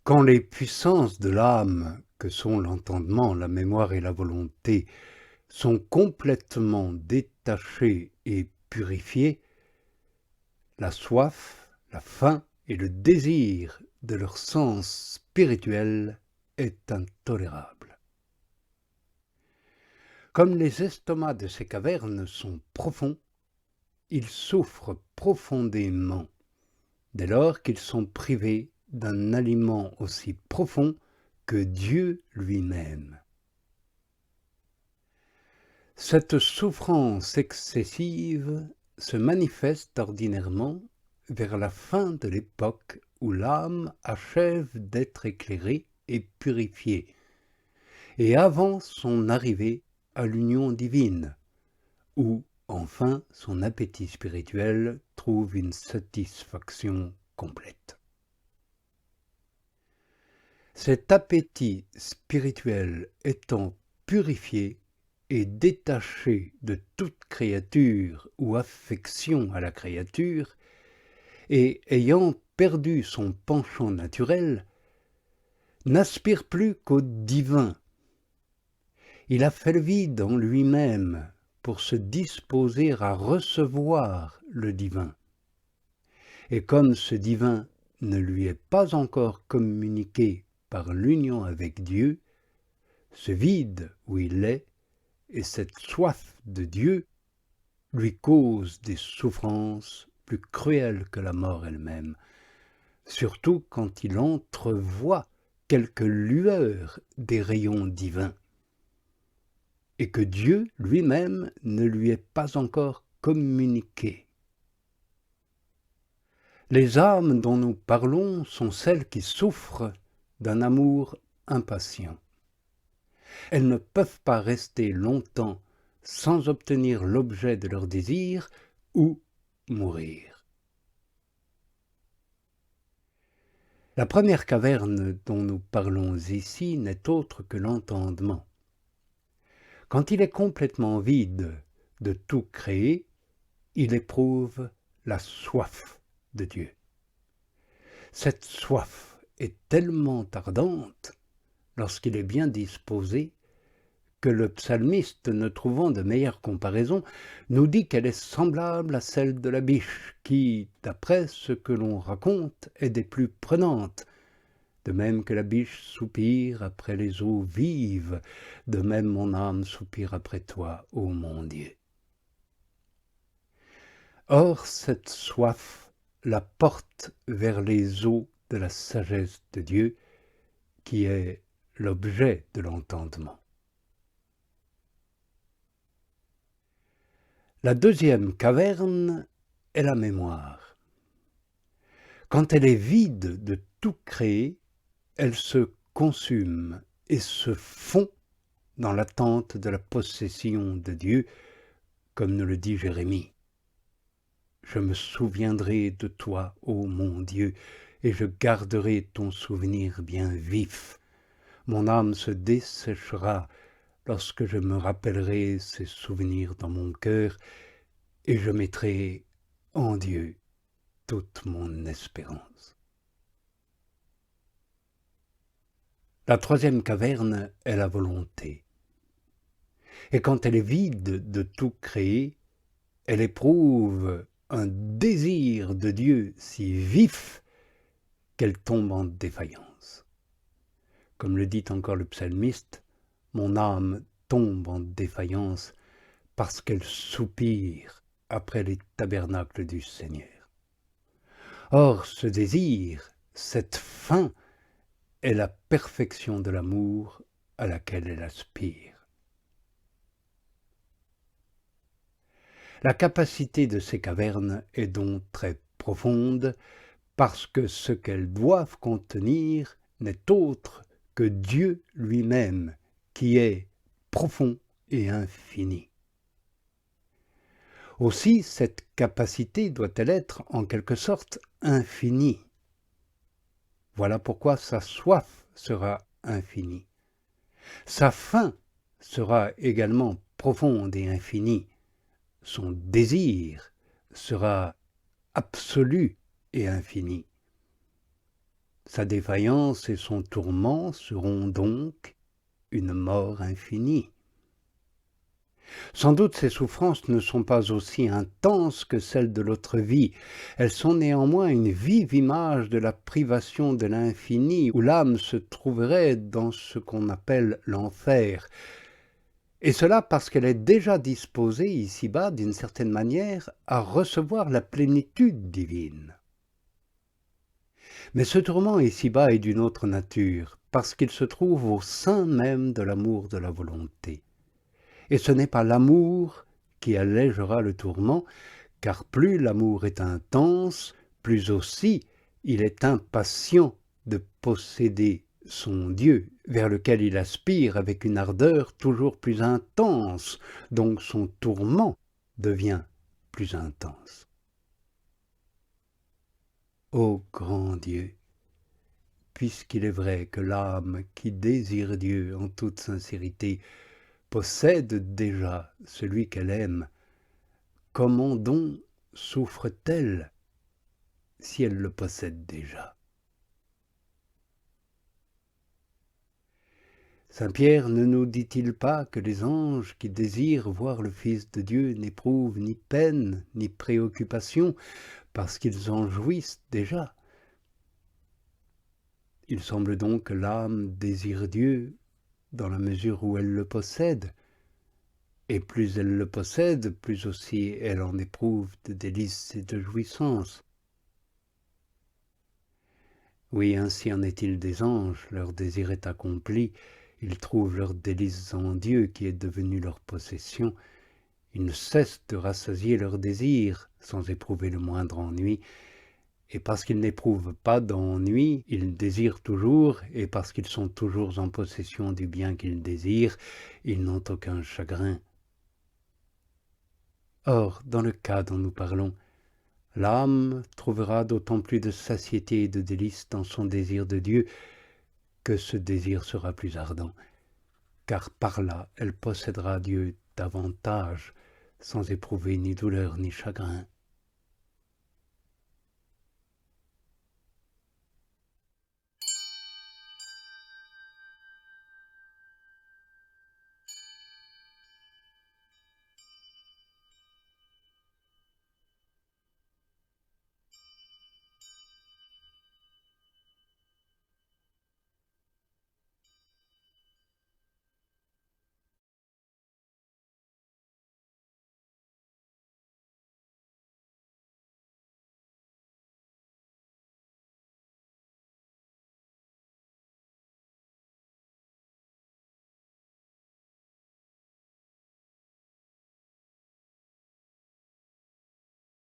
Quand les puissances de l'âme, que sont l'entendement, la mémoire et la volonté, sont complètement détachées et purifiées, la soif, la faim et le désir de leur sens spirituel est intolérable. Comme les estomacs de ces cavernes sont profonds, ils souffrent profondément dès lors qu'ils sont privés d'un aliment aussi profond que Dieu lui-même. Cette souffrance excessive se manifeste ordinairement vers la fin de l'époque où l'âme achève d'être éclairée et purifiée, et avant son arrivée à l'union divine, où enfin son appétit spirituel trouve une satisfaction complète. Cet appétit spirituel étant purifié et détaché de toute créature ou affection à la créature, et ayant perdu son penchant naturel, n'aspire plus qu'au divin. Il a fait le vide en lui-même pour se disposer à recevoir le divin. Et comme ce divin ne lui est pas encore communiqué par l'union avec Dieu, ce vide où il est et cette soif de Dieu lui causent des souffrances plus cruelles que la mort elle-même, surtout quand il entrevoit quelques lueurs des rayons divins, et que Dieu lui-même ne lui est pas encore communiqué. Les âmes dont nous parlons sont celles qui souffrent d'un amour impatient. Elles ne peuvent pas rester longtemps sans obtenir l'objet de leur désir ou mourir. La première caverne dont nous parlons ici n'est autre que l'entendement. Quand il est complètement vide de tout créé, il éprouve la soif de Dieu. Cette soif est tellement ardente, lorsqu'il est bien disposé, que le psalmiste, ne trouvant de meilleure comparaison, nous dit qu'elle est semblable à celle de la biche, qui, d'après ce que l'on raconte, est des plus prenantes. De même que la biche soupire après les eaux vives, de même mon âme soupire après toi, ô mon Dieu. Or, cette soif la porte vers les eaux de la sagesse de Dieu, qui est l'objet de l'entendement. La deuxième caverne est la mémoire. Quand elle est vide de tout créé, elle se consume et se fond dans l'attente de la possession de Dieu, comme nous le dit Jérémie. Je me souviendrai de toi, ô mon Dieu, et je garderai ton souvenir bien vif. Mon âme se desséchera lorsque je me rappellerai ces souvenirs dans mon cœur, et je mettrai en Dieu toute mon espérance. La troisième caverne est la volonté. Et quand elle est vide de tout créé, elle éprouve un désir de Dieu si vif qu'elle tombe en défaillance. Comme le dit encore le psalmiste, « Mon âme tombe en défaillance parce qu'elle soupire après les tabernacles du Seigneur. » Or, ce désir, cette faim, est la perfection de l'amour à laquelle elle aspire. La capacité de ces cavernes est donc très profonde, parce que ce qu'elles doivent contenir n'est autre que Dieu lui-même, qui est profond et infini. Aussi, cette capacité doit-elle être en quelque sorte infinie. Voilà pourquoi sa soif sera infinie. Sa faim sera également profonde et infinie. Son désir sera absolu et infini. Sa défaillance et son tourment seront donc une mort infinie. Sans doute ces souffrances ne sont pas aussi intenses que celles de l'autre vie. Elles sont néanmoins une vive image de la privation de l'infini, où l'âme se trouverait dans ce qu'on appelle l'enfer. Et cela parce qu'elle est déjà disposée ici-bas, d'une certaine manière, à recevoir la plénitude divine. Mais ce tourment ici-bas est d'une autre nature, parce qu'il se trouve au sein même de l'amour de la volonté. Et ce n'est pas l'amour qui allégera le tourment, car plus l'amour est intense, plus aussi il est impatient de posséder son Dieu, vers lequel il aspire avec une ardeur toujours plus intense, donc son tourment devient plus intense. Ô grand Dieu, puisqu'il est vrai que l'âme qui désire Dieu en toute sincérité possède déjà celui qu'elle aime, comment donc souffre-t-elle si elle le possède déjà? Saint Pierre ne nous dit-il pas que les anges qui désirent voir le Fils de Dieu n'éprouvent ni peine ni préoccupation parce qu'ils en jouissent déjà? Il semble donc que l'âme désire Dieu dans la mesure où elle le possède, et plus elle le possède, plus aussi elle en éprouve de délices et de jouissances. Oui, ainsi en est-il des anges, leur désir est accompli, ils trouvent leurs délices en Dieu qui est devenu leur possession, ils ne cessent de rassasier leurs désirs sans éprouver le moindre ennui, et parce qu'ils n'éprouvent pas d'ennui, ils désirent toujours, et parce qu'ils sont toujours en possession du bien qu'ils désirent, ils n'ont aucun chagrin. Or, dans le cas dont nous parlons, l'âme trouvera d'autant plus de satiété et de délices dans son désir de Dieu que ce désir sera plus ardent, car par là elle possédera Dieu davantage, sans éprouver ni douleur ni chagrin.